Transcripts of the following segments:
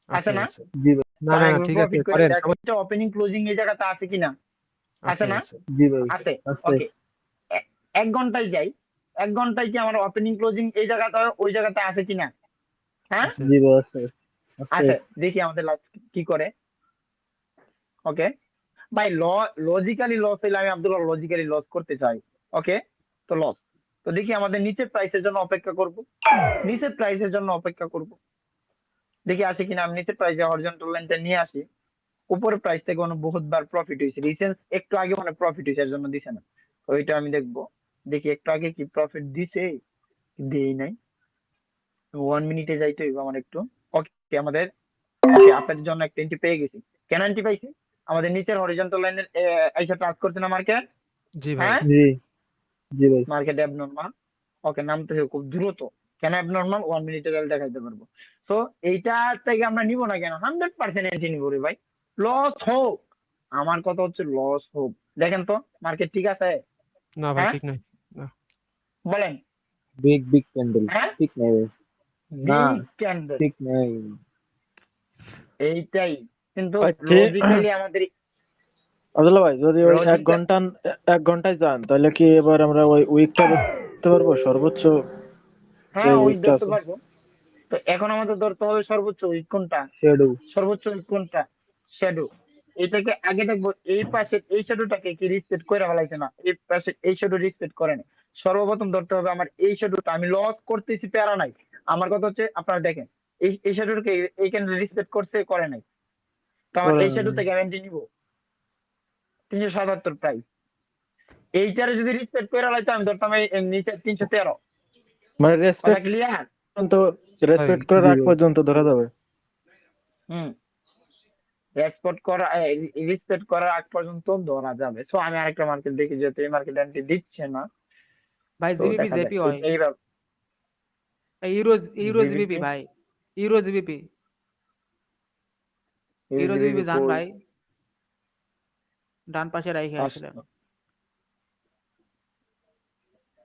আছে আছে না? আছে। জি ভাই। না তো না আমি না একবার ঠিক আছে প্রফিট করে করেন দেখো এটা ওপেনিং ক্লোজিং এই জায়গাতে আছে কিনা। আছে আছে না? আছে। জি ভাই। আছে। আছে। ওকে, 1 ঘন্টায় যাই, 1 ঘন্টায় কি আমার ওপেনিং ক্লোজিং এই জায়গাটা ওই জায়গাতে আছে কিনা? হ্যাঁ আছে। জি ভাই আছে। আছে। আছে। দেখি আমাদের লাস্ট কি করে। ওকে ভাই, লজিক্যালি লস হইলে আমি আব্দুল্লাহ লজিক্যালি লস করতে চাই। ওকে, তো লস। তো দেখি আমাদের নিচের প্রাইসের জন্য অপেক্ষা করব, নিচের প্রাইসের জন্য অপেক্ষা করব, দেখি আসে কিনা। আমি নিচের প্রাইসে হরিজন্টাল লাইনটা নিয়ে আসি। উপরের প্রাইস থেকে অনেক বহুতবার প্রফিট হয়েছে, রিসেন্ট একটু আগে মানে প্রফিট হয়েছে, এর জন্য দিছে না। তো ওইটা আমি দেখবো, দেখি একটু আগে কি প্রফিট দিছে, দেই নাই। 1 মিনিটে যাইতে হইব আমার একটু। ওকে, আমাদের ওকে আপনাদের জন্য একটা এন্ট্রি পেয়ে গেছি। কেন এন্ট্রি পাইছি? আমাদের নিচের হরিজন্টাল লাইনের এসে টাচ করছে না মার্কেট। জি ভাই। হ্যাঁ, জি জি ভাই। Market abnormal. ওকে, নামতেছে খুব দ্রুত। কেন অ্যাবনরমাল? 1 মিনিটে গেলে দেখাইতে পারবো। তো এইটা থেকে আমরা নিব না কেন? 100% এন্ট্রি নিবো রে ভাই, লস হোক। আমার কথা হচ্ছে লস হোক। দেখেন তো মার্কেট ঠিক আছে? না ভাই হ্যাঁ ঠিক নাই। না। বলেন। Big big candle. হ্যাঁ, ঠিক নাই ভাই। না বিগ ক্যান্ডেল, ঠিক নাই। এইটাই। কিন্তু আচ্ছা লজিক্যালি আমাদের আব্দুল্লাহ ভাই, যদি ওই লজিক্যাল 1 ঘন্টায় যান তাহলে কি এবার আমরা ওই উইকটা দেখতে পারবো সর্বোচ্চ যে হ্যাঁ উইক উইকটা ধরতে আছে? পারবো। তো এখন আমাদের ধরতে হবে সর্বোচ্চ উইক কোনটা, শ্যাডো। সর্বোচ্চ উইক কোনটা। শ্যাডো। এটাকে আগে দেখবো এই পাশে এই শ্যাডোটাকে কি রিসপেক্ট করে ফেলাইছে না, এই পাশে এই শ্যাডো রিসপেক্ট করে না। সর্বপ্রথম ধরতে হবে আমার এই শ্যাডোটা, আমি লস করতেছি প্যারা নাই। আমার কথা হচ্ছে আপনারা দেখেন এই শ্যাডোটাকে এইখানে রিসপেক্ট করছে করে নাই। তো আমার করে এই না। শ্যাডোতে গ্যারান্টি নিব 377 প্রাইস। এইটারে যদি রিসপেক্ট করে ফেলাইতো আমি ধরতাম এই নিচে 313। মানে কথা রেসপেক্ট ক্লিয়ার? পর্যন্ত, ভাই রেসপেক্ট করার জি আগ ভাই। পর্যন্ত ধরা যাবে। হুম, রেসপেক্ট করার আগ পর্যন্ত ধরা যাবে। সো আমি আরেকটা মার্কেট দেখি, যেহেতু এই মার্কেট এন্ট্রি দিচ্ছে না। ভাই তো জিবিপি দেখা যাক জেপি হয়, এইভাবে। ইউরো ইউরো জিবিপি জিবিপি, ভাই, euro GBP, euro GBP GBP জান কই? ভাই, ডান পাশে রাইখে আসলেন।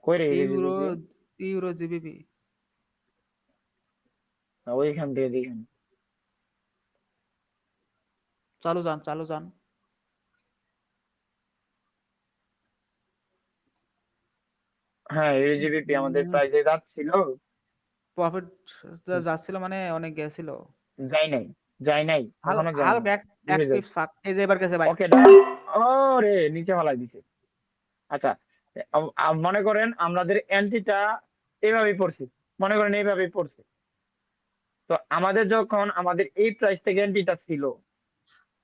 কই রে ইউরো জিবিপি? ইউরো জিবিপি ওইখান থেকে দেখেন। চালু যান, চালু যান। হ্যাঁ, জিবিপি আমাদের প্রাইসে যাচ্ছিল, প্রফিট যাচ্ছিল মানে অনেক গেছিল। যাই নাই, যাই নাই, এখনো যায় নাই। হালকা এক এক দিবে যাই। পিস ফাক, এই যে এবার গেছে ভাই। ওকে ডান। ও রে, নিচে ফেলাই দিছে। আচ্ছা, মনে করেন আমাদের এন্ট্রিটা এইভাবেই পড়ছে, মনে করেন এইভাবেই পড়ছে। তো আমাদের যখন আমাদের এই প্রাইস থেকে এন্ট্রিটা ছিল,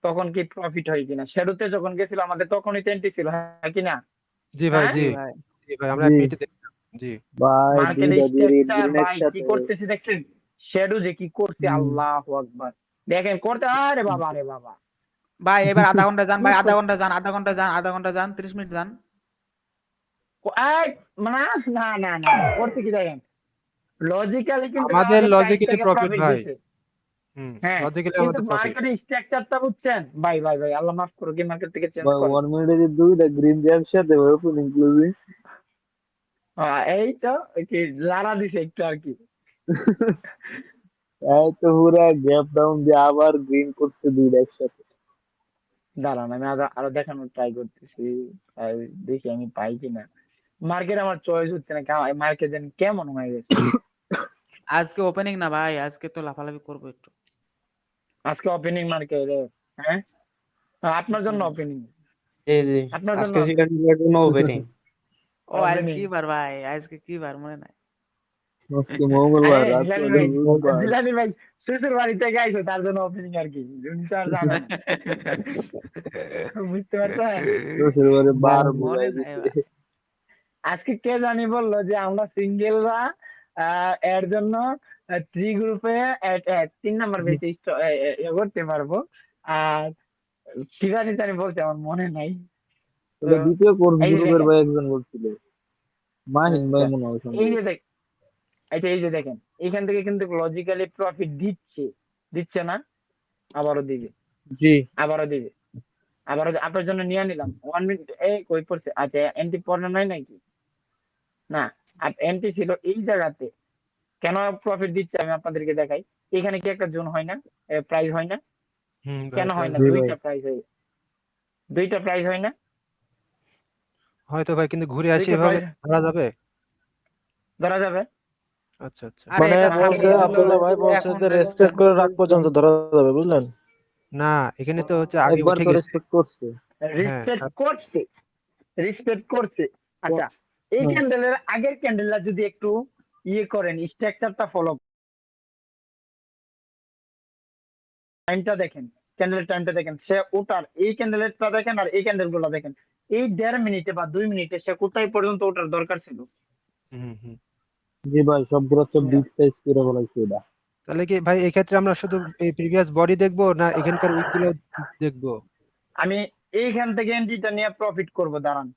তখন কি প্রফিট হয় কিনা? শ্যাডোতে যখন গেছিল আমাদের তখনই তো এন্ট্রি ছিল, হ্যাঁ কিনা? জি ভাই হ্যাঁ, জি। জি ভাই। জি ভাই আমরা জি 1 মিনিটে দেখলাম। জি। ভাই মার্কেট দুইটা দিয়ে রেড স্ট্রাকচার গ্রিন ভাই কি একসাথে। করতেছে দেখছেন? শ্যাডো যে কি করছে, হুম। আল্লাহু আকবার। দেখেন করতে, আরে বাবা, আরে বাবা, ভাই এবার আধা ঘন্টা যান কি ভাই, আধা করছে? ঘন্টা যান, আধা ঘন্টা যান, আধা ঘন্টা যান, 30 মিনিট যান। এই, না না না না, করছে কি দেখেন, লজিক্যালি কিন্তু আমাদের আমাদের প্রাইস লজিক্যালি থেকে প্রফিট প্রফিট ভাই। দিছে। হুম। হ্যাঁ, লজিক্যালি কিন্তু আমাদের প্রফিট। মার্কেটের স্ট্রাকচারটা বুঝছেন ভাই, ভাই ভাই আল্লাহ মাফ করুক, এই মার্কেট থেকে চেঞ্জ ভাই করেন। 1 মিনিটে যে দুইটা গ্রিন দিয়ে একসাথে ভাই ওপেনিং ক্লোজিং। এই তো কি লারা দিছে একটু আর কি। এই তো পুরা গ্যাপ ডাউন দিয়ে আবার গ্রিন করছে দুইটা একসাথে। দাঁড়ান আমি আরো দেখানোর ট্রাই করতেছি, আর দেখি আমি পাই কিনা। মার্কেট আমার চয়েস হচ্ছে না, মার্কেট যেন কেমন হয়ে গেছে। আজকে ওপেনিং না ভাই, আজকে তো লাফালাফি করবো একটু। আজকে ওপেনিং মার্কেট। হ্যাঁ, আপনার জি জন্য ওপেনিং, জি জি। আপনার জন্য আজকে ওপেনিং, সিলেটের জন্য ওপেনিং। ও আজ ওপেনিং। কি বার ভাই, আজকে কি বার মনে নাই। আজকে মঙ্গলবার, হ্যাঁ রাত জিলানি হলো ভাই, বুধবার। জিলানি ভাই শ্বশুর বাড়ি থেকে আইসো, তার জন্য ওপেনিং আর কি, উনি তো আর জানে না। বুঝতে পারছেন? শ্বশুর বাড়ি বার দাঁড়ান, মনে বুঝাই নাই দিতে। ভাই। আজকে কে জানি বললো যে আমরা সিঙ্গেলরা এর জন্য থ্রি গ্রুপে 3 নাম্বার বেশি করতে পারবো। আর কি জানি জানি বলছে, আমার মনে নাই। তো এটা দ্বিতীয় কোর্স এই যে গ্রুপের দেখেন, ভাই একজন বলছিল, মাহিন ভাই আচ্ছা, মনে হয় এই সম্ভবত। যে দেখ, আচ্ছা এই যে দেখেন, এখান থেকে কিন্তু লজিক্যালি প্রফিট দিচ্ছে, দিচ্ছে না? আবারও দিবে, জি আবারও দিবে, আবারও আপনার জন্য নিয়ে নিলাম। 1 মিনিট এই কই পড়ছে? আচ্ছা এন্টি পড়া নাই নাকি? না, আর এন্টি ছিল এই জায়গাতে। কেন প্রফিট দিচ্ছে আমি আপনাদেরকে দেখাই। এখানে কি একটা জোন হয় না, প্রাইস হয় না? ভাই কেন হয় প্রাইস না? জি ভাই। দুইটা প্রাইস হয়, দুইটা প্রাইস হয় না? হয়তো ভাই, কিন্তু ঘুরে আসি দুইটা এভাবে প্রাইস ধরা যাবে? ধরা যাবে। আচ্ছা আচ্ছা। আরে মানে এটা বলছে সামনে আব্দুল্লাহ ভাই বলছে এখন যে রেসপেক্ট করে রাখ পর্যন্ত ধরা যাবে, বুঝলেন? না, এখানে তো হচ্ছে আগে একবার উঠে তো গেছে। রেসপেক্ট করছে। হ্যাঁ রেসপেক্ট করছে, রেসপেক্ট করছে। আচ্ছা, এই হুম। ক্যান্ডেলের আগের ক্যান্ডেলটা যদি একটু ইয়ে করেন, স্ট্রাকচারটা ফলো, টাইমটা দেখেন, ক্যান্ডেলের টাইমটা দেখেন, সে ওঠার এই ক্যান্ডেলেরটা দেখেন আর এই ক্যান্ডেল গুলো দেখেন, এই 1.5 মিনিটে বা 2 মিনিটে সে কোথায় পর্যন্ত ওঠার দরকার ছিল। হুম। জি ভাই, সবগুলো তো বিগ সাইজ করে বলাইছে এটা। তাহলে কি ভাই এই ক্ষেত্রে আমরা শুধু এই প্রিভিয়াস বডি দেখবো না এখানকার উইক গুলো দেখবো? আমি এইখান থেকে এন্ট্রিটা নিয়ে প্রফিট করব, দাঁড়ান।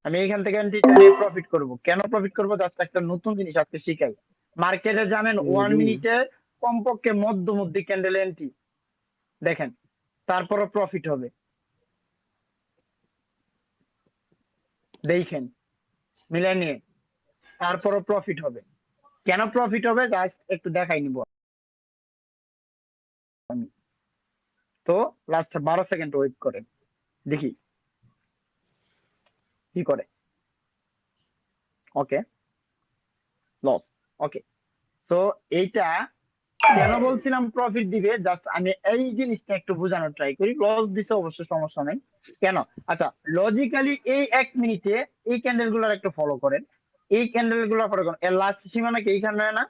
আমি এইখান থেকে এন্ট্রিটা নিয়ে প্রফিট করব। কেন প্রফিট করব? জাস্ট একটা নতুন জিনিস আজকে শিখাই। মার্কেটে জানেন 1 মিনিটে কমপক্ষে মধ্যমুদ্দি ক্যান্ডেল এন্ট্রি দেখেন, তারপরে প্রফিট হবে। দেখেন, মিলাই নিয়ে তারপরে প্রফিট হবে। কেন প্রফিট হবে জাস্ট একটু দেখাই নিব আমি। তো লাস্ট 12 সেকেন্ড ওয়েট করেন, দেখি কি করে। ওকে, লস। ওকে, তো এইটা কেন বলছিলাম প্রফিট দিবে, জাস্ট আমি এই জিনিসটা একটু বোঝানোর ট্রাই করি। লস দিতে অবশ্য সমস্যা নেই, কেন? আচ্ছা, লজিক্যালি এই 1 মিনিটে এই ক্যান্ডেল গুলার একটু ফলো করেন, এই ক্যান্ডেল গুলো ফলো করেন। এর লাস্ট সীমানা কি এইখানে না,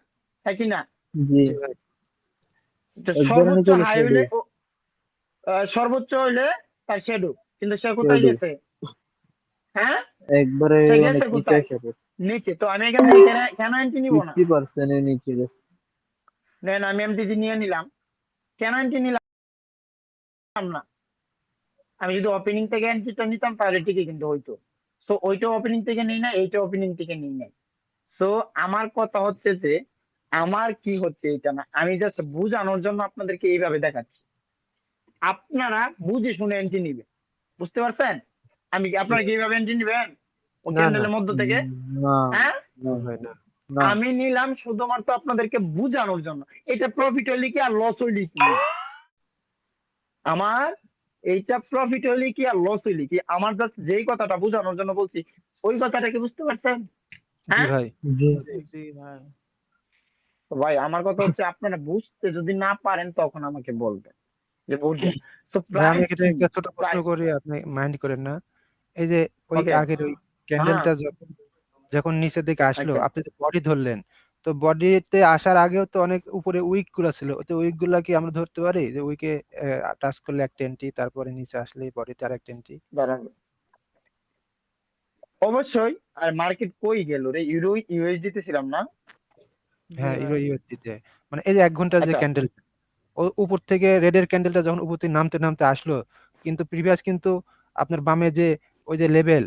হ্যাঁ কি না? জি, জি ভাই। তো একবারে সর্বোচ্চ নিচে হাই গেছে হইলে সর্বোচ্চ হইলে তার শ্যাডো, কিন্তু সে কোথায় শ্যাডো। গেছে? হ্যাঁ, একবারে সে অনেক গেছে নিচে কোথায়? এসে পড়ছে। নিচে। তো আমি এখান থেকে কেন এন্ট্রি নিব না? 50% এর নিচে গেছে। নেন, আমি এমটিজি নিয়ে নিলাম। কেন এন্ট্রি নিলাম না? আমি যদি ওপেনিং থেকে এন্ট্রিটা নিতাম তাহলে ঠিকই কিন্তু হইতো। তো ওইটা ওপেনিং থেকে নিই না, এইটা ওপেনিং থেকে নিই নাই। তো আমার কথা হচ্ছে যে আমার কি হচ্ছে এটা না, আমি জাস্ট বুঝানোর জন্য আপনাদেরকে এইভাবে দেখাচ্ছি। আপনারা বুঝে শুনে এন্ট্রি নিবেন, বুঝতে পারছেন? আমি কি আপনারা কি এইভাবে এন্ট্রি নিবেন ও না না ক্যান্ডেলের মধ্য থেকে? না হ্যাঁ, না ভাই না। না। আমি নিলাম শুধুমাত্র আপনাদেরকে বুঝানোর জন্য। এটা প্রফিট হইলে কি আর লস হইলে কি? আমার এইটা প্রফিট হইলে কি আর লস হইলে কি? আমার জাস্ট যেই কথাটা বোঝানোর জন্য বলছি, ওই কথাটা কি বুঝতে পারছেন? জি হ্যাঁ, ভাই। জি জি ভাই। তো ভাই আমার কথা হচ্ছে আপনারা বুঝতে যদি না পারেন তখন আমাকে বলবেন যে বুঝলেন। তো ভাই আমি প্রাইস এখানে কি? একটা ছোট প্রশ্ন করি, আপনি মাইন্ড করেন না। এই যে ওই ওকে, আগের ওই হ্যাঁ, ক্যান্ডেলটা যখন যখন নিচের দিকে আসলো, আচ্ছা, আপনি যে বডি ধরলেন, তো বডিতে আসার আগেও তো অনেক উপরে উইক গুলা ছিল, তো উইক গুলা কি আমরা ধরতে পারি যে উইকে টাচ করলে একটা এন্ট্রি, তারপরে নিচে আসলে বডিতে আর একটা এন্ট্রি? দাঁড়ান। অবশ্যই। আর মার্কেট কই গেল রে? ইউরো ইউএসডি তে ছিলাম না? জি হ্যাঁ, ইউরো ভাই। ইউএসডি তে। মানে এই যে 1 ঘন্টার যে আচ্ছা, ক্যান্ডেল, ও উপর থেকে রেডের ক্যান্ডেলটা যখন উপর থেকে নামতে নামতে আসলো, কিন্তু প্রিভিয়াস কিন্তু আপনার বামে যে ওই যে লেভেল,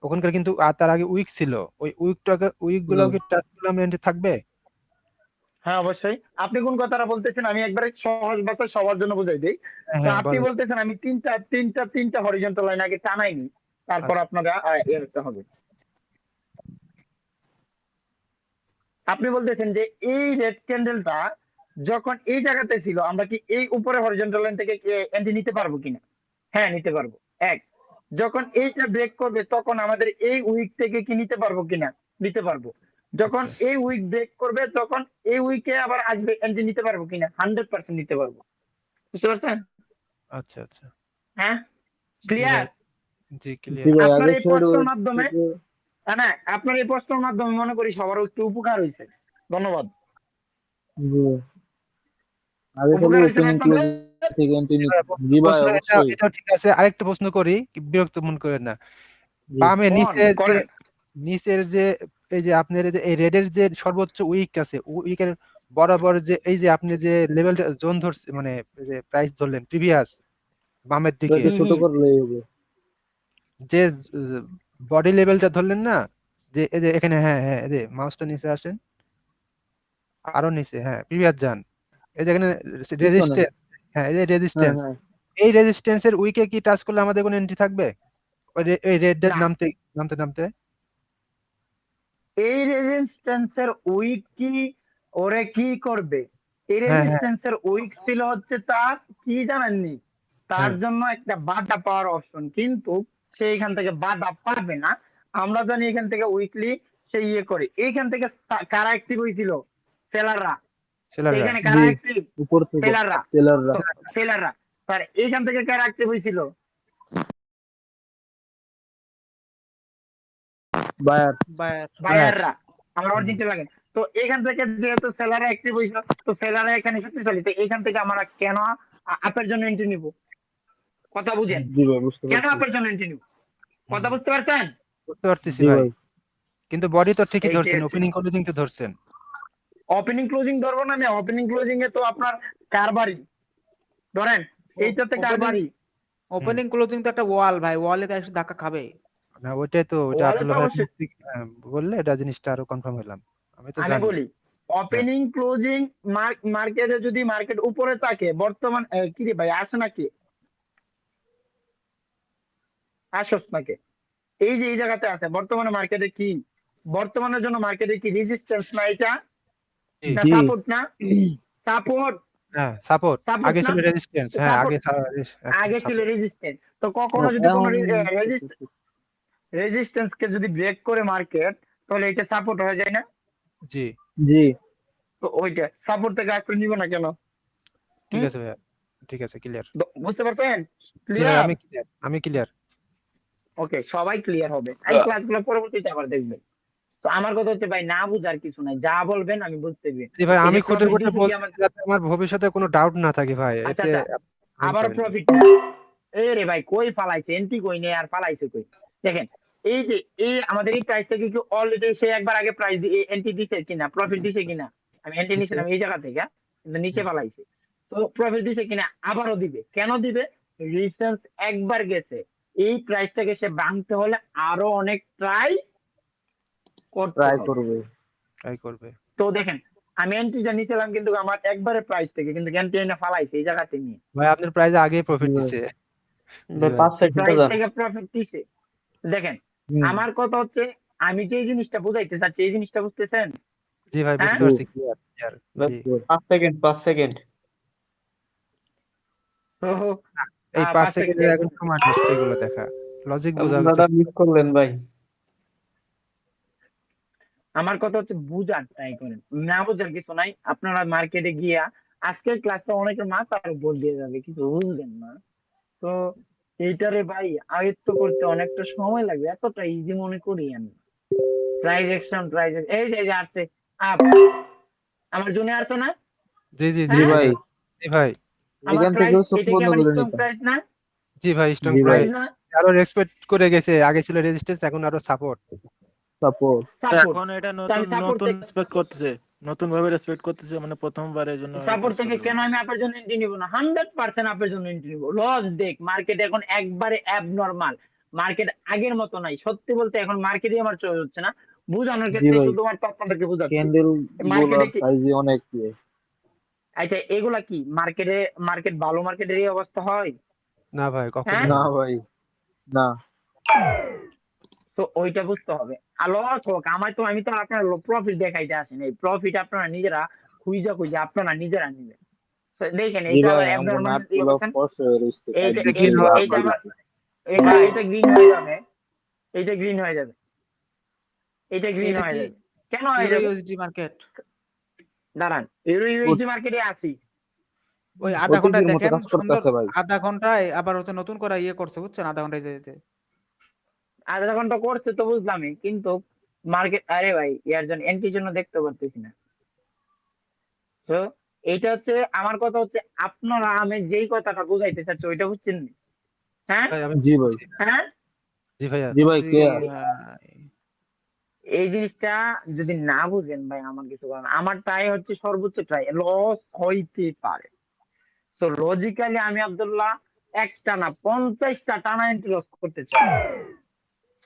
ওখানকার কিন্তু তার আগে উইক ছিল, ওই উইক গুলো কি টাচ করলে আমরা এন্ট্রি থাকবে? হ্যাঁ অবশ্যই। আপনি কোন কথাটা বলতেছেন আমি একবারে সহজ ভাষায় সবার জন্য বুঝাই দিই। হ্যাঁ তো হ্যাঁ, আপনি বলেন। বলতেছেন আমি তিনটা হরিজন্টাল লাইন আগে টানাই নি, তারপর আচ্ছা আপনারা এরতে হবে। আপনি বলতেছেন যে এই রেড ক্যান্ডেলটা যখন এই জায়গাতে ছিল, আমরা কি এই উপরে হরিজন্টাল লাইন থেকে এন্ট্রি নিতে পারবো কিনা? হ্যাঁ, নিতে পারবো। এক, যখন এইটা ব্রেক করবে তখন আমাদের এই উইক থেকে কি নিতে পারবো কিনা? নিতে পারবো। যখন আচ্ছা এই উইক ব্রেক করবে তখন এই উইকে আবার আসবে, এন্ট্রি নিতে পারবো কিনা? 100% নিতে পারবো। বুঝতে পারছেন? আচ্ছা আচ্ছা। হ্যাঁ, জি ক্লিয়ার? ভাই। জি জি ক্লিয়ার। ভাই, আপনার আগে এই শ্যাডো প্রশ্নের মাধ্যমে, থেকে। না আপনার এই প্রশ্নের মাধ্যমে মনে করি সবার একটু উপকার হয়েছে। ধন্যবাদ। জি ভাই, আগে খালি উপকার হয়েছে না ওপেনিং আপনাদের? ক্লোজ থেকে এন্ট্রি জি নিত। ভাই, জি ভাই, প্রশ্ন এটা অবশ্যই। এটাও ঠিক আছে। আরেকটা প্রশ্ন করি, কি বিরক্ত মন করেন না। জি বামে কোন নিচের যে করেন? নিচের যে এই যে আপনার এই রেডের যে সর্বোচ্চ উইক আছে, উইকের বরাবর যে এই যে আপনি যে লেভেলটা জোন ধরছে, মানে যে প্রাইস ধরলেন প্রিভিয়াস বামের দিকে, এটা হুম ছোট হুম করলেই হবে। যে বডি লেভেলটা ধরলেন না, যে এই যে এখানে, হ্যাঁ হ্যাঁ, এই যে মাউসটা নিচে আসেন, আরো নিচে, হ্যাঁ প্রিভিয়াস যান, এই যে এখানে পিছনে। রেজিস্ট্যান্স, হ্যাঁ এই যে হ্যাঁ রেজিস্ট্যান্স, হ্যাঁ। এই রেজিস্ট্যান্সের উইকে কি টাচ করলে আমাদের কোনো এন্ট্রি থাকবে? ওই এই রেড না, নামতে নামতে নামতে? এই রেজিস্ট্যান্সের উইক কি ওরে কি করবে? এই হ্যাঁ, হ্যাঁ। রেজিস্ট্যান্সের উইক ছিল হচ্ছে তার কি জানেননি, তার হ্যাঁ। জন্য একটা বাধা পাওয়ার অপশন, কিন্তু সে এখান থেকে বাধা পাবে না। আমরা জানি এখান থেকে উইকলি সে ইয়ে করে, এইখান থেকে কারা অ্যাক্টিভ হয়েছিল? সেলাররা। সেলাররা। এখানে কারা জি অ্যাক্টিভ? উপর থেকে সেলাররা। সেলাররা তো সেলাররা, স্যার এইখান থেকে কারা অ্যাক্টিভ হয়েছিল? Buyer buyer. বায়াররা। আমার হুম। অরিজিনটা লাগে। তো এখান থেকে যেহেতু সেলাররা অ্যাক্টিভ হয়েছিল, তো সেলাররা এখানে শক্তিশালী, তো এখান থেকে আমরা কেন আপের জন্য এন্ট্রি নিব? কথা বুঝেন, জি ভাই বুঝতে কেন পারছি। আপের জন্য এন্ট্রি নিব? কথা বুঝতে পারছেন? বুঝতে পারতেছি জি ভাই। ভাই কিন্তু বডি তো ঠিকই এইটাই ধরছেন, হচ্ছে ওপেনিং ক্লোজিং তো ধরছেন। ওপেনিং ক্লোজিং ধরবো না, আমি ওপেনিং ক্লোজিং এ তো আপনার কারবারি ধরেন, এইটাতে ওপেনিং কারবারি ওপেনিং ক্লোজিং তো একটা ওয়াল ভাই, ওয়ালে তো এসে ধাক্কা খাবে। না ওইটাই তো, ওইটা ওয়ালে তো আব্দুল্লাহ ভাই অবশ্যই। বললে এটা জিনিসটা আরো কনফার্ম হলাম। আমি তো আমি জানি। বলি ওপেনিং ক্লোজিং মার্কেটে যদি মার্কেট উপরে থাকে, বর্তমান কি রে ভাই আসে নাকি? আসস নাকি? এই যে এই জায়গাতে আছে বর্তমানে মার্কেটে কি, বর্তমানের জন্য মার্কেটে কি রেজিস্ট্যান্স না এটা? জি। না জি সাপোর্ট না? সাপোর্ট। হ্যাঁ, সাপোর্ট। সাপোর্ট আগে না? ছিল রেজিস্ট্যান্স। হ্যাঁ, সাপোর্ট আগে আগে ছিল সাপোর্ট। রেজিস্ট্যান্স, তো কখনো যদি কোনো এখন রেজিস্ট্যান্স কে যদি ব্রেক করে মার্কেট, তাহলে এটা সাপোর্ট হয়ে যায় না? জি, জি তো ওইটা সাপোর্ট থেকে আসলে নিব না কেন? ঠিক হুম? আছে ভাইয়া। ঠিক আছে, ক্লিয়ার। বুঝতে পারছেন? জি ভাই, ক্লিয়ার? আমি ক্লিয়ার। আমি ক্লিয়ার। ওকে, সবাই ক্লিয়ার হবে, এই ক্লাসগুলো পরবর্তীতে আবার দেখবেন। তো আমার কথা হচ্ছে ভাই, না বুঝার কিছু নাই, যা বলবেন আমি বুঝতে পারবি। জি ভাই, এই আমি যে খুঁটে প্রফিট খুঁটে দিছে কি আমার? বলতেছি যাতে আমার ভবিষ্যতে কোনো ডাউট না থাকে ভাই। আচ্ছা এতে আচ্ছা, ভুল আবারও করেন না। প্রফিট না। এ রে ভাই কই ফালাইছে, এন্ট্রি কই নেই আর ফালাইছে কই? দেখেন, এই যে এই আমাদের এই প্রাইস থেকে কি অলরেডি সে একবার আগে প্রাইস দিয়ে এন্ট্রি দিছে কিনা, প্রফিট দিছে কিনা? আমি এন্ট্রি দিছে। নিছিলাম এই জায়গা থেকে, কিন্তু নিচে হুম। ফালাইছে। তো প্রফিট দিছে কিনা? আবারও দিবে। কেন দিবে? রিসেন্স একবার গেছে, এই প্রাইসটাকে সে ভাঙতে হলে আরো অনেক ট্রাই করতে ট্রাই হবে। করবে। ট্রাই করবে। তো দেখেন, আমি এন্ট্রিটা নিছিলাম কিন্তু আমার একবারে প্রাইস থেকে, কিন্তু এন্ট্রি না ফালাইছে এই জায়গাতে নিয়ে। ভাই আপনার প্রাইজে আগেই প্রফিট জি ভাই। দিছে। জি ভাই। 5 সেকেন্ডে প্রাইস যান। থেকে প্রফিট দিছে। দেখেন, হুম, আমার কথা হচ্ছে, আমি যে জিনিসটা বুঝাইতে চাচ্ছি এই জিনিসটা বুঝতেছেন? জি ভাই, হ্যাঁ? বুঝতে জি পারছি। Clear, clear. জি। 5 সেকেন্ড 5 সেকেন্ড। তো এই 5 5 সেকেন্ড। সেকেন্ডের এখন সময় নষ্ট এগুলো দেখা। লজিক বোঝার আপনারা চেষ্টা। মিস করলেন ভাই। আমার কথা হচ্ছে বুঝার ট্রাই করেন, না বুঝার কিছু নাই। আপনারা মার্কেটে গিয়া আজকের ক্লাসটা অনেকের মাথার উপর দিয়ে যাবে, কিন্তু বুঝবেন না। তো এইটারে ভাই আয়ত্ত করতে অনেকটা সময় লাগবে, এতটা ইজি মনে করি আমি। ট্রানজাকশন এই যে এই যে আসছে আপ, আমার জন্য আসতো না? জি, জি, জি, জি হ্যাঁ, জি ভাই ভাই। জি ভাই। আমার এখান প্রাইস, থেকেও চোখ এটা কি বন্ধ আমার করে স্ট্রং নিতাম। প্রাইস না? জি ভাই, স্ট্রং জি ভাই প্রাইস। প্রাইস না? আরো রেসপেক্ট করে গেছে। আগে ছিল রেজিস্ট্যান্স, এখন আরো সাপোর্ট। সাপোর্ট। সাপোর্ট। এখন এটা তো আমি নতুন সাপোর্ট নতুন থেকে, রেসপেক্ট করতেছে, নতুন ভাবে রেসপেক্ট করতেছে, মানে প্রথমবারের জন্য এই সাপোর্ট কাজ থেকে করবে কেন মনে হয়। আমি আপনার জন্য এন্ট্রি নিব না? 100% আপনার জন্য এন্ট্রি নিব। লস দেখ, মার্কেট এখন একবারে অ্যাবনর্মাল, মার্কেট আগের মতো নাই। সত্যি বলতে এখন মার্কেটই আমার চলে যাচ্ছে না, বোঝানোর জি ক্ষেত্রে ভাই শুধুমাত্র আপনাদেরকে বোঝাচ্ছি। ক্যান্ডেল মার্কেটে গুলার কি, সাইজে অনেক ইয়ে। আচ্ছা এগুলা কি মার্কেটে, মার্কেট ভালো মার্কেটের এই অবস্থা হয়? না ভাই, কখনো হ্যাঁ, না হয় না। ভাই না। তো ওইটা বুঝতে হবে। আর লস হোক, আমার তো, আমি তো আপনার প্রফিট দেখাইতে আসিনি, প্রফিট আপনারা নিজেরা খুঁজা খুঁজা আপনারা নিজেরা নেবেন। তো দেখেন জি এইটা ভাই আবার আমার অ্যাবনর্মাল নাট ইয়ে গুলো করছেন, ফর্স হয়ে রয়েছে সাইড এইটা এটা দিকে গ্রিন হওয়া এইটা ভাই। আবার, এটা ভাই এটা গ্রিন হয়ে যাবে, এইটা গ্রিন হয়ে যাবে, এটা গ্রিন এটা হয়ে কি যাবে। কেন হয়ে ইউরো যাবে? USD market? দাঁড়ান, ইউএসডি মার্কেটে আসি। ওই আধা ঘন্টায় অতীতের মতো দেখেন কাজ সুন্দর, করতেছে ভাই। আধা ঘন্টায় আবার হচ্ছে নতুন করে ইয়ে করছে বুঝছেন, আধা ঘন্টায় যেতে। আধা ঘন্টা করছে তো বুঝলামই, কিন্তু মার্কেট, আরে ভাই ইয়ার জন্য এন্ট্রির জন্য দেখতে পারতেছি না। তো এইটা হচ্ছে আমার কথা হচ্ছে, আপনারা আমি যেই কথাটা বুঝাইতে চাচ্ছি ওইটা বুঝছেন না? হ্যাঁ, ভাই আমি জি ভাই। বুঝছি। হ্যাঁ। জি ভাইয়া। জি ভাই জি ক্লিয়ার। ভাই। এই জিনিসটা যদি না বুঝেন ভাই, আমার কিছু করার না। আমার ট্রাই হচ্ছে সর্বোচ্চ ট্রাই, লস হইতে পারে। তো লজিক্যালি আমি আব্দুল্লাহ একটা না 50টা টানা এন্ট্রি লস করতে চাই।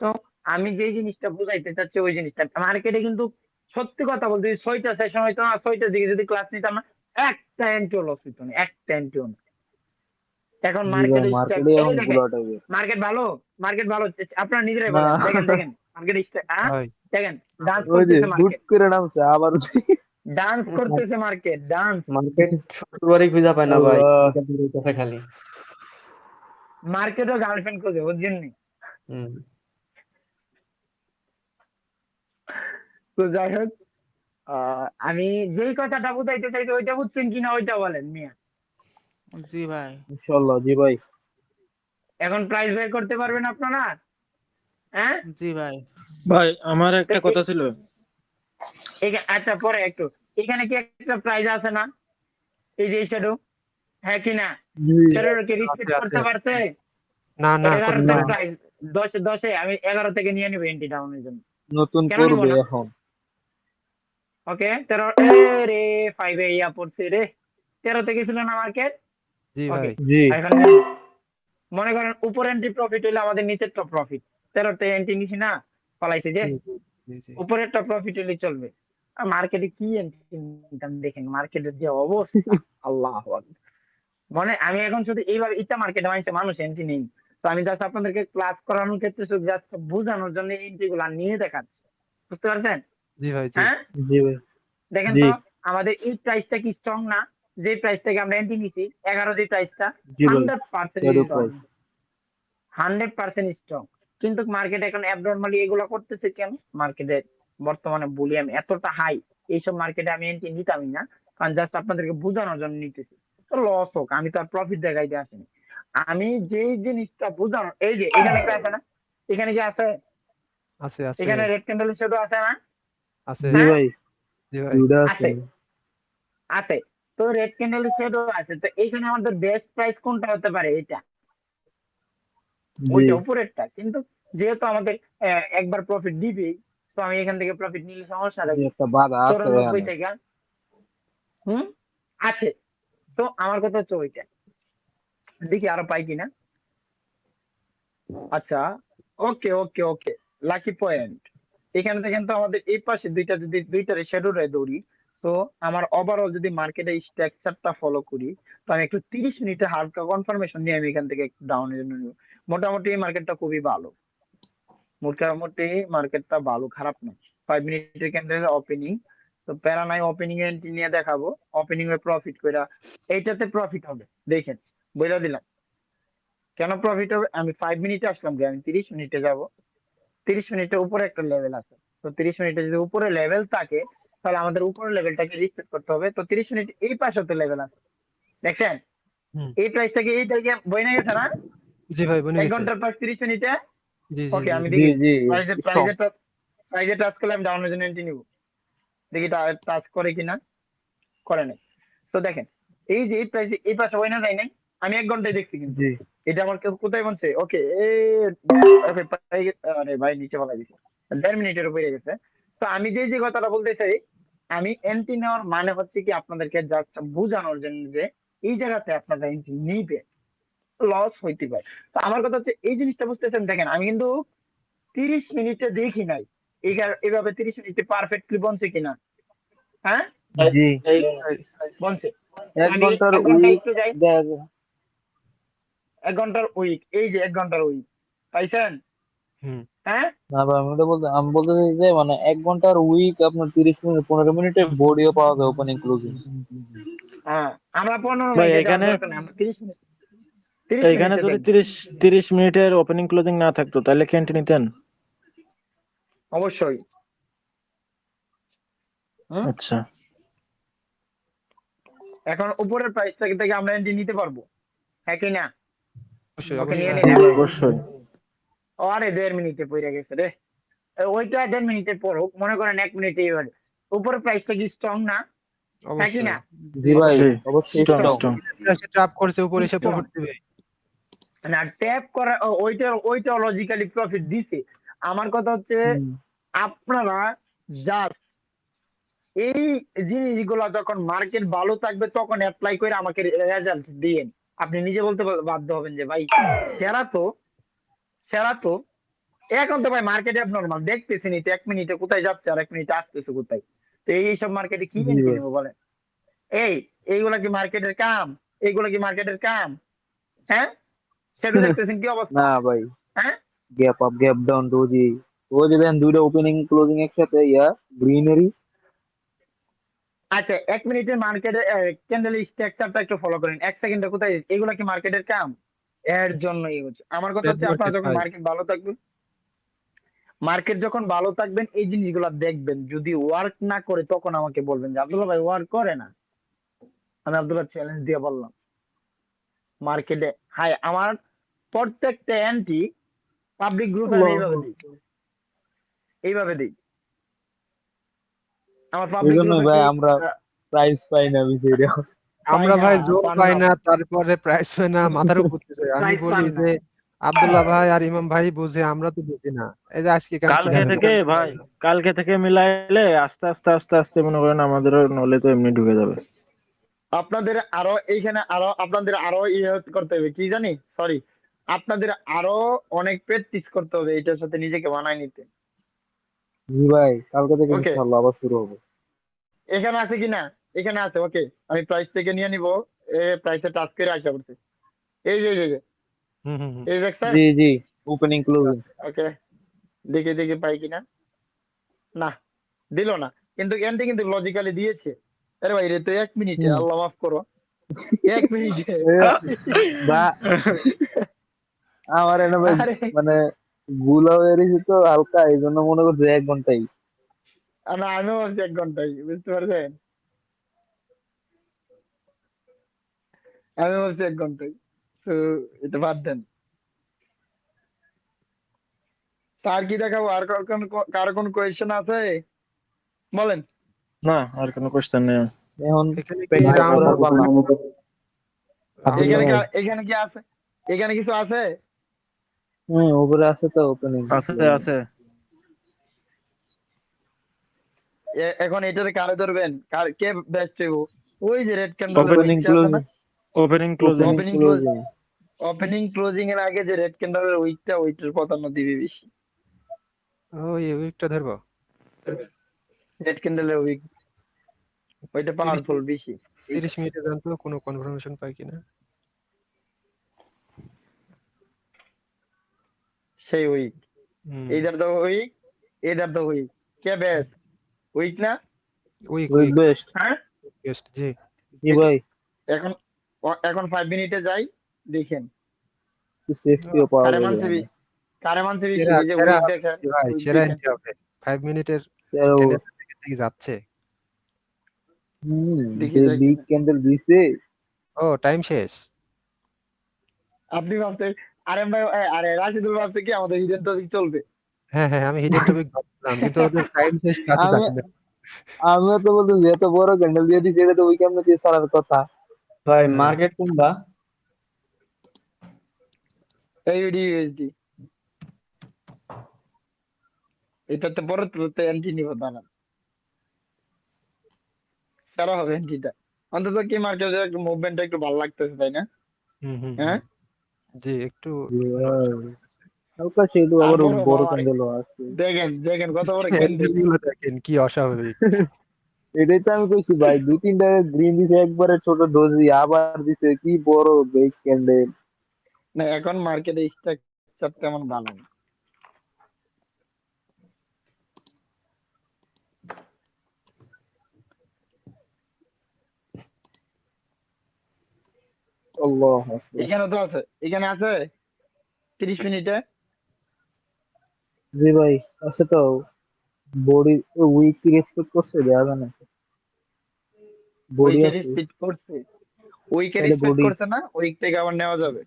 তো আমি যে জিনিসটা বুঝাইতে চাচ্ছি ওই জিনিসটা, মার্কেটে কিন্তু সত্যি কথা বলতে 6টা সেশন হইতো না, 6টার দিকে যদি ক্লাস নিতাম না, একটা এন্ট্রিও লস হইতো না, একটা এন্ট্রিও না। এখন জি ভাই মার্কেট স্ট্যাক, মার্কেটে এই এখন দেখেন, বুলাট হবে। মার্কেট ভালো, মার্কেট ভালো, আপনারা নিজেরাই না বলেন। দেখেন দেখেন মার্কেট স্ট্যাক, ভাই। দেখেন ডান্স ওই যে করতেছে হুট মার্কেট। করে নামছে আবার ডান্স করতেছে মার্কেট, ডান্স। মার্কেট শুক্রবারই খুঁজে পায় না ভাই, আল্লাহ। এটা দূরের কাছে খালি। মার্কেটও গার্লফ্রেন্ড খোঁজে, বুঝছেন নি? হুম। তো যাই হোক, আমি যেই কথাটা বুঝাইতে চাইছি ওইটা বুঝছেন কিনা ওইটা বলেন মিয়া। জি ভাই। ইনশাআল্লাহ জি ভাই। এখন প্রাইস বের করতে পারবেন আপনারা? হ্যাঁ, জি ভাই। ভাই আমার একটা কথা ছিল। আচ্ছা পরে একটু, এখানে কি একটা প্রাইস আছে না, এই যে শ্যাডো, হ্যাঁ কি না? জি শ্যাডোকে রিসপেক্ট আছে, করতে আছে। পারছে? না, না, এটার করতে না। পারবে না। প্রাইস 10 আমি 11 থেকে নিয়ে নিবো এন্টি ডাউনের জন্য। নতুন কেন নিব করবে না? এখন। ওকে 13 রে 5 এ ইয়া পড়ছে রে, 13 থেকে ছিল না মার্কেট। জি ওকে, ভাই। জি এখন নিয়ে নিবো। মনে করেন উপর এন্ট্রি প্রফিট হইলে আমাদের নিচের টপ প্রফিট, 13 তে এন্ট্রি নিছি না, পালাইছে যে, জি, জি, জি। উপরের টপ প্রফিট হলে চলবে। আর মার্কেটে কি ইনকাম দেখেন, মার্কেটের যে অবস্থা, আল্লাহ আকবার। মানে আমি এখন শুধু এইভাবে ইচ্ছা মার্কেটে মানুষ এন্ট্রি নেই, তো আমি জাস্ট আপনাদেরকে ক্লাস করানোর ক্ষেত্রে শুধু জাস্ট বোঝানোর জন্য এন্ট্রি গুলা নিয়ে দেখাচ্ছি, বুঝতে পারছেন? জি ভাই, জি। হ্যাঁ, জি ভাই। দেখেন জি তো আমাদের এই প্রাইসটা কি স্ট্রং না? যে প্রাইস থেকে আমরা এন্ট্রি নিছি 11, যে প্রাইসটা জি ভাই। 100% শ্যাডো স্ট্রং, প্রাইস। 100% স্ট্রং। কিন্তু মার্কেট এখন অ্যাবনরমালি এগুলো করতেছে কেন? মার্কেটে বর্তমানে ভলিউম এতটা হাই, এইসব মার্কেটে আমি এন্ট্রি নিতামই না, কারণ জাস্ট আপনাদেরকে বোঝানোর জন্য নিতেছি। তো লস হোক, আমি তো আর প্রফিট দেখাইতে আসিনি। আমি যেই জিনিসটা বোঝানো, এই যে এখানে একটা আছে না, এখানে কি আছে? আছে, আছে, এখানে রেড ক্যান্ডেলের শ্যাডো আছে না? আছে। জি হ্যাঁ, ভাই। জি ভাই। দুইটা আছে। আছে, আছে। তো রেড ক্যান্ডেলের শ্যাডো আছে, তো এইখানে আমাদের বেস্ট প্রাইস কোনটা হতে পারে? এটা, জি ওইটা উপরেরটা। কিন্তু যেহেতু আমাদের একবার প্রফিট দিবেই, তো আমি এখান থেকে প্রফিট নিলে সমস্যাটা জি, কি? একটা বাধা আছে 94 এখানে। থেকে, হুম, আছে। তো আমার কথা হচ্ছে ওইটা, দেখি আরো পাই কিনা। আচ্ছা, ওকে ওকে ওকে, লাকি পয়েন্ট। এখানে দেখেন তো আমাদের এই পাশে দুইটা, যদি দুইটার শ্যাডো রে দৌড়ি, তো আমার ওভারঅল যদি মার্কেটের স্ট্রাকচারটা ফলো করি, তো আমি একটু 30 মিনিটে হালকা কনফার্মেশন নিয়ে আমি এখান থেকে একটু ডাউনের জন্য নিব। মোটামুটি এই মার্কেটটা খুবই ভালো, মোটামুটি মার্কেটটা ভালো, খারাপ না। 5 মিনিটের ক্যান্ডেল ওপেনিং, তো প্যারা নাই, ওপেনিং এ নিয়ে দেখাবো, ওপেনিং এ প্রফিট কইরা এইটাতে প্রফিট হবে। দেখেন, বলে দিলাম কেন প্রফিট হবে। আমি 5 মিনিটে আসলাম, আমি 30 মিনিটে যাব। 30 মিনিটের উপরে একটা লেভেল আছে, তো 30 মিনিটে যদি উপরে লেভেল থাকে, তাহলে আমাদের উপরের লেভেলটাকে রিসপেক্ট করতে হবে। তো 30 মিনিট এই পাশে তো লেভেল আছে, দেখছেন? হুম। এই প্রাইস থেকে এই থেকে বই না গেছে না, জি ভাই, বনে 1 গেছে। ঘন্টার পর 30 মিনিটে। জি, জি, ওকে, জি। আমি জি দেখি জি প্রাইজে স্ট্রং। প্রাইজে প্রাইজে টাচ করলে আমি ডাউনের জন্য এন্ট্রি নিব, দেখি টাচ করে কিনা, করে নাই। তো দেখেন, এই যে এই প্রাইজে এই পাশে বই না যায় নাই, আমি 1 ঘন্টায় দেখছি কিন্তু জি এটা আমার কোথায় বলছে। ওকে, ওকে, আরে ভাই নিচে বলা দিছে, 1.5 মিনিটের উপরে গেছে। তো আমি যে কথাটা বলতে চাই, আমি এন্ট্রি নেওয়ার মানে হচ্ছে কি আপনাদেরকে জাস্ট বোঝানোর জন্য যে এই জায়গাতে আপনারা এন্ট্রি নিবে, লস হইতে পারে। তো আমার কথা হচ্ছে এই জিনিসটা বুঝতেছেন। দেখেন আমি কিন্তু 30 মিনিটে দেখি নাই এভাবে 30 মিনিটে পারফেক্টলি বনছে কিনা। হ্যাঁ, জি। বনছে। তো এক আমি ঘন্টার 1 ঘন্টা উইক একটু যাই, 1 ঘন্টার উইক, এই যে 1 ঘন্টার উইক পাইছেন? হুম। হ্যাঁ, না ভাই, আমি বলতে চাই যে মানে 1 ঘন্টার উইক আপনার 30 মিনিট 15 মিনিটের বডিও পাওয়া যায় ওপেনিং ক্লোজিং। হ্যাঁ, আমরা 15 ভাই মিনিটে যাওয়ার এখানে দরকার নেই, আমরা 30 মিনিট, 30 এখানে মিনিটে যদি দেখবো। 30 মিনিটের ওপেনিং ক্লোজিং না থাকতো তাহলে কি এন্ট্রি নিতেন? অবশ্যই। হুম, আচ্ছা। এখন উপরের প্রাইস থেকে আমরা এন্ট্রি নিতে পারবো, হ্যাঁ কি না? অবশ্যই, ওকে, নিয়ে অবশ্যই। নিন এখন। অবশ্যই। আরে 1.5 মিনিটে পড়ে গেছে রে, ওইটা 1.5 মিনিটে পড়ুক, মনে করেন 1 মিনিটে এবার উপরের প্রাইসটা কি স্ট্রং না, হ্যাঁ কি অবশ্যই। না? জি ভাই, জি, অবশ্যই স্ট্রং স্ট্রং। স্ট্রং। সে ট্র্যাপ করছে, উপরে এসে Strong। প্রফিট দিবে। না, ট্যাপ করা ওইটা লজিক্যালি প্রফিট দিছে। আমার কথা হচ্ছে আপনারা জাস্ট এই জিনিসগুলো যখন মার্কেট ভালো থাকবে তখন অ্যাপ্লাই করে আমাকে রেজাল্ট দিয়েন। আপনি নিজে বলতে বাধ্য হবেন যে ভাই সেরা তো, সেরা তো। এখন তো ভাই মার্কেট নরমাল দেখতেছেন, তো 1 মিনিটে কোথায় যাচ্ছে আর 1 মিনিটে আসতেছে কোথায়। তো এইসব মার্কেটে কি জি এন্ট্রি ভাই। নেবো বলেন? এইগুলা কি মার্কেটের কাম? এইগুলা কি মার্কেটের কাম? হ্যাঁ, সেটা দেখতেছেন কি অবস্থা। না ভাই, হ্যাঁ, গ্যাপ আপ গ্যাপ ডাউন রোজই, রোজ দেন দুইটা ওপেনিং ক্লোজিং একসাথে, গ্রিনারি। আচ্ছা 1 মিনিটের মার্কেটে ক্যান্ডেল স্ট্রাকচারটা একটু ফলো করেন। 1 সেকেন্ডে কোথায় এগুলা কি মার্কেটের কাম? এর জন্য ইউজ। আমার কথা ডেড হচ্ছে আপনারা মার্কেট যখন ভাই। মার্কেট ভালো থাকবে, মার্কেট যখন ভালো থাকবেন এই জিনিসগুলো দেখবেন। যদি ওয়ার্ক না করে তখন আমাকে বলবেন যে আব্দুল্লাহ ভাই ওয়ার্ক করে না। আমি আব্দুল্লাহ চ্যালেঞ্জ দিয়ে বললাম মার্কেটে হাই আমার প্রত্যেকটা এন্ট্রি পাবলিক গ্রুপে আমি এইভাবে দিই, এইভাবে দিই। আমার এই পাবলিক জন্যই গ্রুপে ভাই কি আমরা প্রাইজ পাই না বিষয়টা। আমরা পাই না, ভাই জোর পান পাই না, না, তারপরে প্রাইস পাই না, মাথার উপর থেকে। আমি প্রাইস বলি পান না। যে আব্দুল্লাহ ভাই আর ইমাম ভাই বুঝে, আমরা তো বুঝি না। এই যে আজকে কেন কি কালকে জানেন? থেকে ভাই, কালকে থেকে মিলাইলে আস্তে আস্তে আস্তে আস্তে মনে করেন আমাদেরও নলে তো এমনি ঢুকে যাবে। আপনাদের আরো এইখানে আরো আপনাদের আরো ইয়ে করতে হবে কি জানি, সরি, আপনাদের আরো অনেক প্র্যাকটিস করতে হবে এটার সাথে নিজেকে মানায় নিতে। জি ভাই, কালকে থেকে ওকে, ইনশাআল্লাহ আবার শুরু হবে। এখানে আছে কিনা? এখানে আছে, ওকে। আমি প্রাইস থেকে নিয়ে নিব। প্রাইসে টাচ করে আসা পড়ছে। এই যে হুম হুম হুম। এই দেখছেন? জি জি, ওপেনিং ক্লোজিং। ওকে, দেখি দেখি পাই কিনা। না, দিল না। কিন্তু এন্টে কিন্তু লজিক্যালি দিয়েছে। আরে ভাই, রে তো 1 মিনিটে, হুম। আল্লাহ মাফ করো, 1 মিনিটে। বা আমার এনে ভাই আরে মানে গুলা হয়ে গেছে তো হালকা, এই জন্য মনে করছে 1 ঘন্টাই। না, আমিও ভাবছি 1 ঘন্টায়, বুঝতে পারছেন? আমি ভাবছি 1 ঘন্টায়। তো এটা বাদ দেন। তার কি দেখাবো? আর কার কোন কোয়েশ্চেন আছে বলেন। না, আর কোনো কোশ্চেন নেই। এখন এখানে কি প্র্যাকটিস রাউন্ড করার পালা। রাউন্ড এখানে আব্দুল্লাহ কি ভাই, এখানে কি আছে? এখানে কিছু আছে? উপরে আছে তো ওপেনিং আছে ক্লোজিং। আছে। এখন এটাতে কারে ধরবেন? কে বেস্ট হইব? ওই যে রেড ক্যান্ডেলের ওপেনিং উইকটা আছে না? Closing. Opening closing. Opening opening close closing. Opening closing এর আগে যে রেড ক্যান্ডেলের উইকটা, ওইটার প্রাধান্য দিবি বেশি। ওই উইকটা ধরবো। রেড ক্যান্ডেলের উইক, ওইটা 30 পাওয়ারফুল বেশি। এইটা 30 মিনিটে জানতো কোনো কনফার্মেশন পাই কিনা। সেই উইক, হুম। Either the week, either the week, কে বেস্ট? উইক না? Week week week best. হ্যাঁ, বেস্ট জি। জি এটা ভাই, এখন এখন 5 মিনিটে যাই, দেখেন সেফটিও পাওয়া কারে যাবে মানছে এখানে। কারে মানছে বেশি। সেরা এই যে সেরা উইক হবে দেখেন, কি ভাই, উইক সেরা দেখেন। এন্ট্রি হবে 5 মিনিটের তেরো। ক্যান্ডেল থেকে যাচ্ছে। দেখি যে যাই বিগ কিনা। ক্যান্ডেল দিছে। ও টাইম শেষ। আপনি ভাবছেন, আরে ভাই, আরে রাশিদুল ভাবছে কি আমাদের হিডেন টপিক চলবে। হ্যাঁ হ্যাঁ, আমি হিডেন টপিক ভাবছিলাম, কিন্তু ওদের টাইম শেষ তাতে আমি জানি না। আমিও তো বলতে যে এত বড় ক্যান্ডেল দিয়ে দিচ্ছে, এটা তো ওই ক্যান্ডেল দিয়ে ছাড়ার কথা। ভাই হ্যাঁ। মার্কেট কোনটা? এইডি ইউএসডি, এটাতে পরে তো এন্ট্রি নিব, দাঁড়ান। সারা হবে এন্ট্রিটা, অন্তত কি মার্কেটের একটু মুভমেন্টটা একটু ভালো লাগতেছে, তাই না? হুম হুম হুম। হ্যাঁ, জি একটু যে নরম হালকা সেটু আবার তারপরে বড় ভাই ক্যান্ডেলও আছে। দেখেন দেখেন কত বড় ক্যান্ডেল ক্যান্ডেল। গুলো দেখেন কি অস্বাভাবিক। এটাই তো আমি কইছি ভাই, 2-3টা গ্রিন দিছে একবারে ছোট ডোজি, আবার দিছে কি বড় বিগ ক্যান্ডেল। না, এখন মার্কেটে স্ট্রাকচার তেমন ভালো না। আল্লাহ আকবার। এখানে তো আছে, এখানে আছে 30 মিনিটে। জি ভাই, আছে তো। বডি উইক রেসপেক্ট করছে দেয়া না। বডি উইকের আছে, স্পিড করছে, উইকের তাহলে স্পিড বডি। করছে না, উইক থেকে আবার নেওয়া যাবে।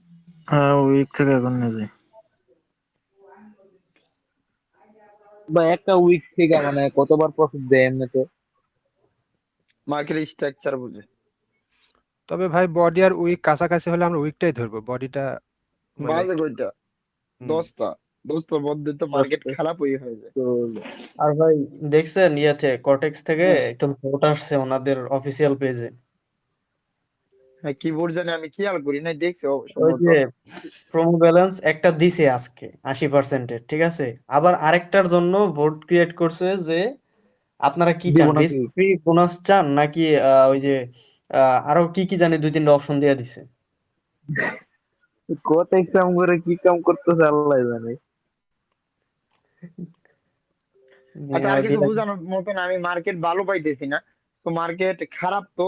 হ্যাঁ, উইক থেকে এখন নেবে। বা একটা উইক থেকে মানে কতবার প্রফিট দেয় এমনিতে? মার্কেট স্ট্রাকচার বুঝে। তবে ভাই বডি আর উইক কাছাকাছি হলে আমরা উইকটাই ধরবো, বডিটা মানে বাজে একটু। কইটা, হুম। 10টার মধ্যে তো মার্কেট দশটা খারাপই হয়ে যায়। তো আর ভাই দেখছেন ইয়াতে কর্টেক্স থেকে একটা নোট আসছে ওনাদের অফিসিয়াল পেজে। হ্যাঁ, কিবোর্ড জানি, আমি খেয়াল করি নাই, দেখছি ওই সম্ভবত। যে প্রোমো ব্যালেন্স একটা দিছে আজকে 80%-এর, ঠিক আছে? আবার আরেকটার জন্য ভোট ক্রিয়েট করছে যে আপনারা কি দিব চান, রিস্ক নাকি? ফ্রি বোনাস চান নাকি ওই যে আরো কি কি জানি 2-3টা অপশন দিয়ে দিছে। কত এক্সাম করে কি কাম করতেছে আল্লাহ জানে। আচ্ছা, আর কিছু ওইটা বোঝানোর মতন আমি মার্কেট ভালো পাইতেছি না। তো মার্কেট খারাপ, তো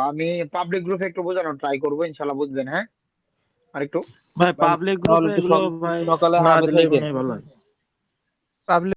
আমি পাবলিক গ্রুপে একটু বোঝানোর ট্রাই করবো, ইনশাল্লাহ বুঝবেন। হ্যাঁ, আর একটু ভাই পাবলিক তাহলে গ্রুপে একটু এগুলো ভাই সকালে না হাবে দিলেই থেকে মনে হয় ভালো হয়। পাবলিক